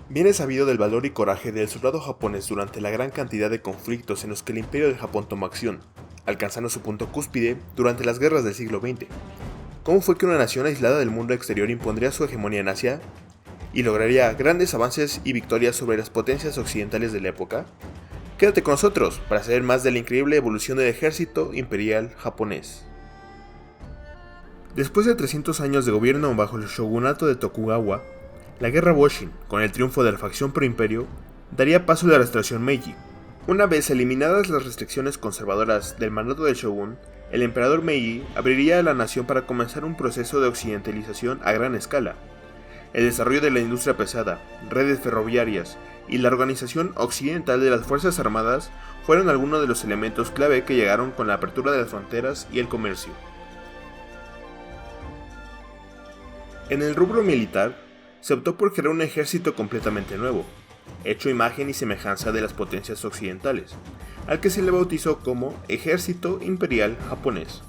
Bien es sabido del valor y coraje del soldado japonés durante la gran cantidad de conflictos en los que el Imperio del Japón tomó acción, alcanzando su punto cúspide durante las guerras del siglo XX. ¿Cómo fue que una nación aislada del mundo exterior impondría su hegemonía en Asia y lograría grandes avances y victorias sobre las potencias occidentales de la época? Quédate con nosotros para saber más de la increíble evolución del ejército imperial japonés. Después de 300 años de gobierno bajo el shogunato de Tokugawa, la guerra Boshin, con el triunfo de la facción pro-imperio, daría paso a la restauración Meiji. Una vez eliminadas las restricciones conservadoras del mandato del shogun, el emperador Meiji abriría a la nación para comenzar un proceso de occidentalización a gran escala. El desarrollo de la industria pesada, redes ferroviarias y la organización occidental de las Fuerzas Armadas fueron algunos de los elementos clave que llegaron con la apertura de las fronteras y el comercio. En el rubro militar, se optó por crear un ejército completamente nuevo, hecho imagen y semejanza de las potencias occidentales, al que se le bautizó como Ejército Imperial Japonés,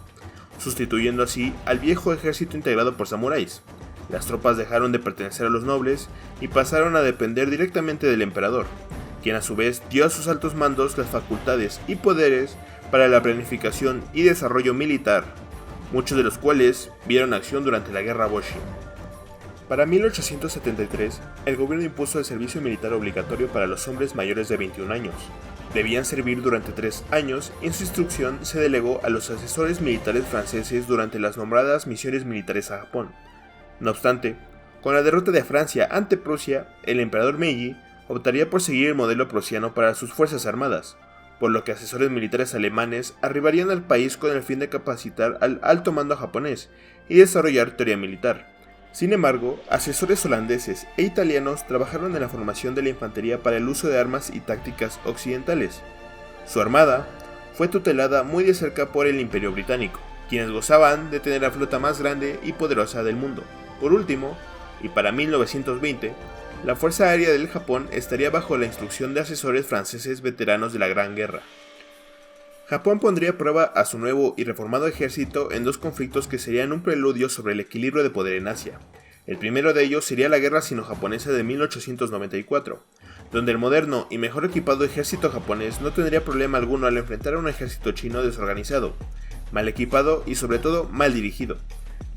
sustituyendo así al viejo ejército integrado por samuráis. Las tropas dejaron de pertenecer a los nobles y pasaron a depender directamente del emperador, quien a su vez dio a sus altos mandos las facultades y poderes para la planificación y desarrollo militar, muchos de los cuales vieron acción durante la Guerra Boshin. Para 1873, el gobierno impuso el servicio militar obligatorio para los hombres mayores de 21 años. Debían servir durante 3 años y en su instrucción se delegó a los asesores militares franceses durante las nombradas misiones militares a Japón. No obstante, con la derrota de Francia ante Prusia, el emperador Meiji optaría por seguir el modelo prusiano para sus fuerzas armadas, por lo que asesores militares alemanes arribarían al país con el fin de capacitar al alto mando japonés y desarrollar teoría militar. Sin embargo, asesores holandeses e italianos trabajaron en la formación de la infantería para el uso de armas y tácticas occidentales. Su armada fue tutelada muy de cerca por el Imperio Británico, quienes gozaban de tener la flota más grande y poderosa del mundo. Por último, y para 1920, la Fuerza Aérea del Japón estaría bajo la instrucción de asesores franceses veteranos de la Gran Guerra. Japón pondría a prueba a su nuevo y reformado ejército en 2 conflictos que serían un preludio sobre el equilibrio de poder en Asia. El primero de ellos sería la Guerra Sino-Japonesa de 1894, donde el moderno y mejor equipado ejército japonés no tendría problema alguno al enfrentar a un ejército chino desorganizado, mal equipado y sobre todo mal dirigido.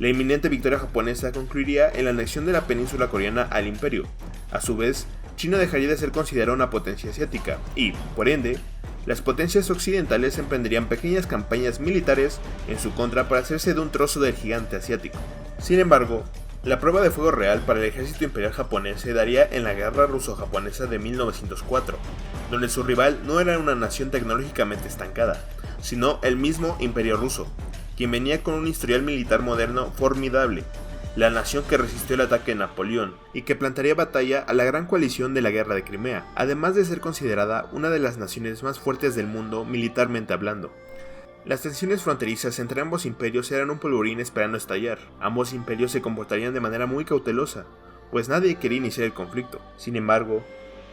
La inminente victoria japonesa concluiría en la anexión de la península coreana al imperio. A su vez, China dejaría de ser considerada una potencia asiática y, por ende, las potencias occidentales emprenderían pequeñas campañas militares en su contra para hacerse de un trozo del gigante asiático. Sin embargo, la prueba de fuego real para el ejército imperial japonés se daría en la Guerra Ruso-Japonesa de 1904, donde su rival no era una nación tecnológicamente estancada, sino el mismo Imperio Ruso, quien venía con un historial militar moderno formidable, la nación que resistió el ataque de Napoleón y que plantaría batalla a la gran coalición de la Guerra de Crimea, además de ser considerada una de las naciones más fuertes del mundo militarmente hablando. Las tensiones fronterizas entre ambos imperios eran un polvorín esperando estallar. Ambos imperios se comportarían de manera muy cautelosa, pues nadie quería iniciar el conflicto. Sin embargo,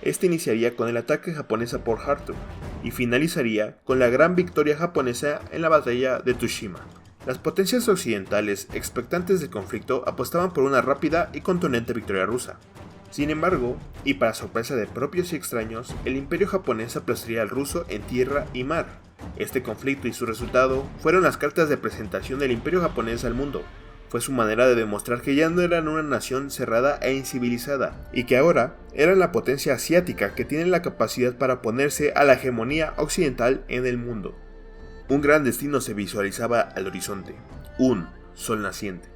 este iniciaría con el ataque japonés a Port Arthur y finalizaría con la gran victoria japonesa en la batalla de Tsushima. Las potencias occidentales, expectantes del conflicto, apostaban por una rápida y contundente victoria rusa. Sin embargo, y para sorpresa de propios y extraños, el imperio japonés aplastaría al ruso en tierra y mar. Este conflicto y su resultado fueron las cartas de presentación del imperio japonés al mundo. Fue su manera de demostrar que ya no eran una nación cerrada e incivilizada, y que ahora eran la potencia asiática que tiene la capacidad para oponerse a la hegemonía occidental en el mundo. Un gran destino se visualizaba al horizonte, un sol naciente.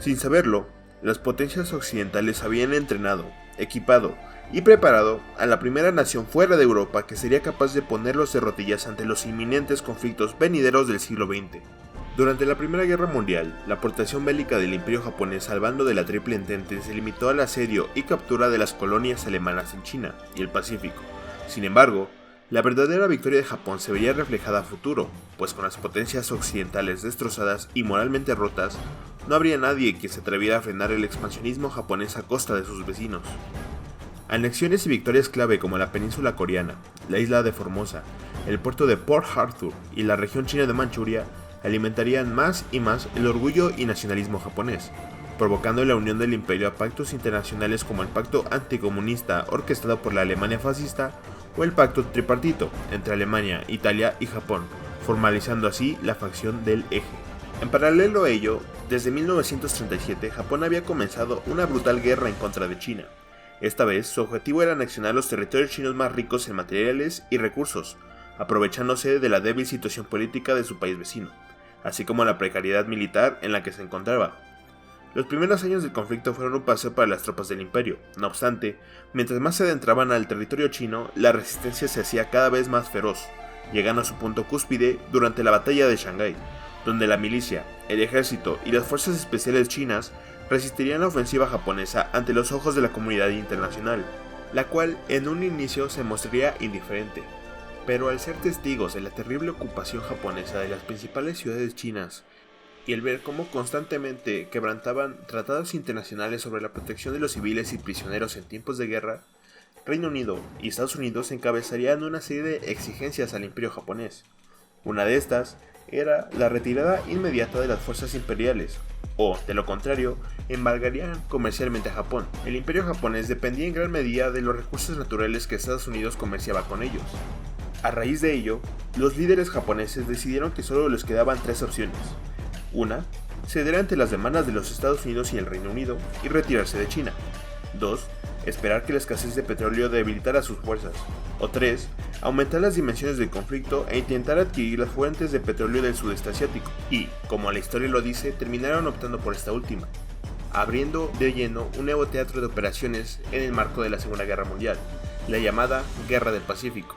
Sin saberlo, las potencias occidentales habían entrenado, equipado y preparado a la primera nación fuera de Europa que sería capaz de ponerlos de rodillas ante los inminentes conflictos venideros del siglo XX. Durante la Primera Guerra Mundial, la aportación bélica del Imperio japonés al bando de la Triple Entente se limitó al asedio y captura de las colonias alemanas en China y el Pacífico. Sin embargo, la verdadera victoria de Japón se vería reflejada a futuro, pues con las potencias occidentales destrozadas y moralmente rotas, no habría nadie que se atreviera a frenar el expansionismo japonés a costa de sus vecinos. Anexiones y victorias clave como la península coreana, la isla de Formosa, el puerto de Port Arthur y la región china de Manchuria alimentarían más y más el orgullo y nacionalismo japonés, provocando la unión del imperio a pactos internacionales como el Pacto Anticomunista orquestado por la Alemania fascista o el Pacto Tripartito entre Alemania, Italia y Japón, formalizando así la facción del Eje. En paralelo a ello, desde 1937 Japón había comenzado una brutal guerra en contra de China. Esta vez su objetivo era anexionar los territorios chinos más ricos en materiales y recursos, aprovechándose de la débil situación política de su país vecino, así como la precariedad militar en la que se encontraba. Los primeros años del conflicto fueron un paseo para las tropas del imperio. No obstante, mientras más se adentraban al territorio chino, la resistencia se hacía cada vez más feroz, llegando a su punto cúspide durante la batalla de Shanghái, donde la milicia, el ejército y las fuerzas especiales chinas resistirían la ofensiva japonesa ante los ojos de la comunidad internacional, la cual en un inicio se mostraría indiferente. Pero al ser testigos de la terrible ocupación japonesa de las principales ciudades chinas, y el ver cómo constantemente quebrantaban tratados internacionales sobre la protección de los civiles y prisioneros en tiempos de guerra, Reino Unido y Estados Unidos encabezarían una serie de exigencias al imperio japonés. Una de estas era la retirada inmediata de las fuerzas imperiales, o, de lo contrario, embargarían comercialmente a Japón. El imperio japonés dependía en gran medida de los recursos naturales que Estados Unidos comerciaba con ellos. A raíz de ello, los líderes japoneses decidieron que solo les quedaban tres opciones. Una, ceder ante las demandas de los Estados Unidos y el Reino Unido y retirarse de China. 2. Esperar que la escasez de petróleo debilitara sus fuerzas. O 3. Aumentar las dimensiones del conflicto e intentar adquirir las fuentes de petróleo del sudeste asiático. Y, como la historia lo dice, terminaron optando por esta última, abriendo de lleno un nuevo teatro de operaciones en el marco de la Segunda Guerra Mundial, la llamada Guerra del Pacífico.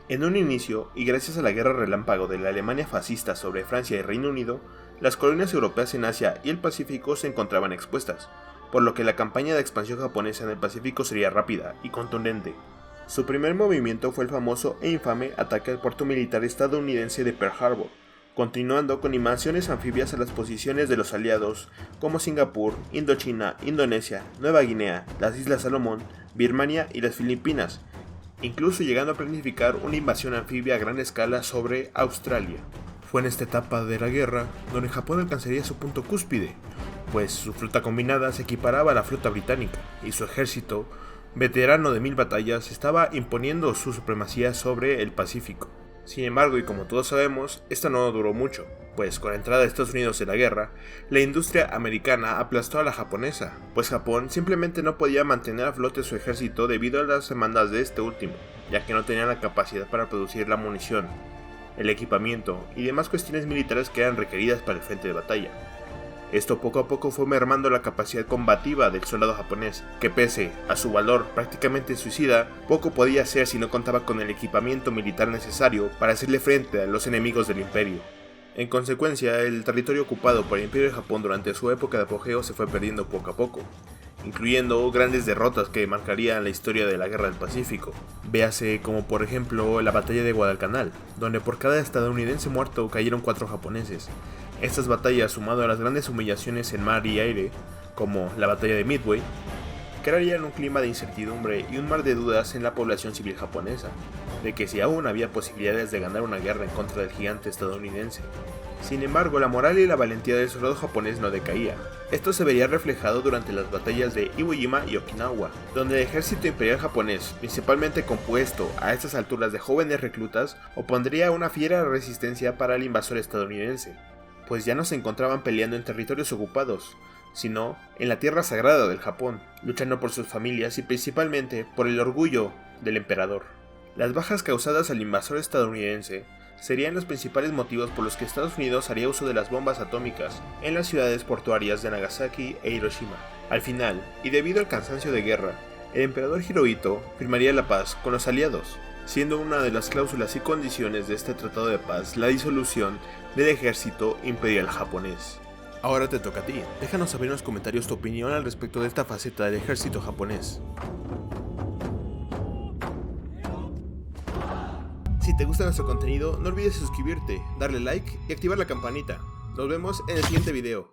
En un inicio, y gracias a la guerra relámpago de la Alemania fascista sobre Francia y Reino Unido, las colonias europeas en Asia y el Pacífico se encontraban expuestas, por lo que la campaña de expansión japonesa en el Pacífico sería rápida y contundente. Su primer movimiento fue el famoso e infame ataque al puerto militar estadounidense de Pearl Harbor, continuando con invasiones anfibias a las posiciones de los aliados como Singapur, Indochina, Indonesia, Nueva Guinea, las Islas Salomón, Birmania y las Filipinas, incluso llegando a planificar una invasión anfibia a gran escala sobre Australia. Fue en esta etapa de la guerra donde Japón alcanzaría su punto cúspide, pues su flota combinada se equiparaba a la flota británica y su ejército, veterano de 1000 batallas, estaba imponiendo su supremacía sobre el Pacífico. Sin embargo, y como todos sabemos, esto no duró mucho, pues con la entrada de Estados Unidos en la guerra, la industria americana aplastó a la japonesa, pues Japón simplemente no podía mantener a flote su ejército debido a las demandas de este último, ya que no tenía la capacidad para producir la munición, el equipamiento y demás cuestiones militares que eran requeridas para el frente de batalla. Esto poco a poco fue mermando la capacidad combativa del soldado japonés, que pese a su valor prácticamente suicida, poco podía hacer si no contaba con el equipamiento militar necesario para hacerle frente a los enemigos del imperio. En consecuencia, el territorio ocupado por el Imperio de Japón durante su época de apogeo se fue perdiendo poco a poco, incluyendo grandes derrotas que marcarían la historia de la Guerra del Pacífico. Véase como por ejemplo la batalla de Guadalcanal, donde por cada estadounidense muerto cayeron 4 japoneses. Estas batallas, sumado a las grandes humillaciones en mar y aire, como la batalla de Midway, crearían un clima de incertidumbre y un mar de dudas en la población civil japonesa, de que si aún había posibilidades de ganar una guerra en contra del gigante estadounidense. Sin embargo, la moral y la valentía del soldado japonés no decaía. Esto se vería reflejado durante las batallas de Iwo Jima y Okinawa, donde el ejército imperial japonés, principalmente compuesto a estas alturas de jóvenes reclutas, opondría una fiera resistencia para el invasor estadounidense, pues ya no se encontraban peleando en territorios ocupados, sino en la tierra sagrada del Japón, luchando por sus familias y principalmente por el orgullo del emperador. Las bajas causadas al invasor estadounidense serían los principales motivos por los que Estados Unidos haría uso de las bombas atómicas en las ciudades portuarias de Nagasaki e Hiroshima. Al final, y debido al cansancio de guerra, el emperador Hirohito firmaría la paz con los aliados, siendo una de las cláusulas y condiciones de este tratado de paz la disolución del ejército imperial japonés. Ahora te toca a ti, déjanos saber en los comentarios tu opinión al respecto de esta faceta del ejército japonés. Si te gusta nuestro contenido, no olvides suscribirte, darle like y activar la campanita. Nos vemos en el siguiente video.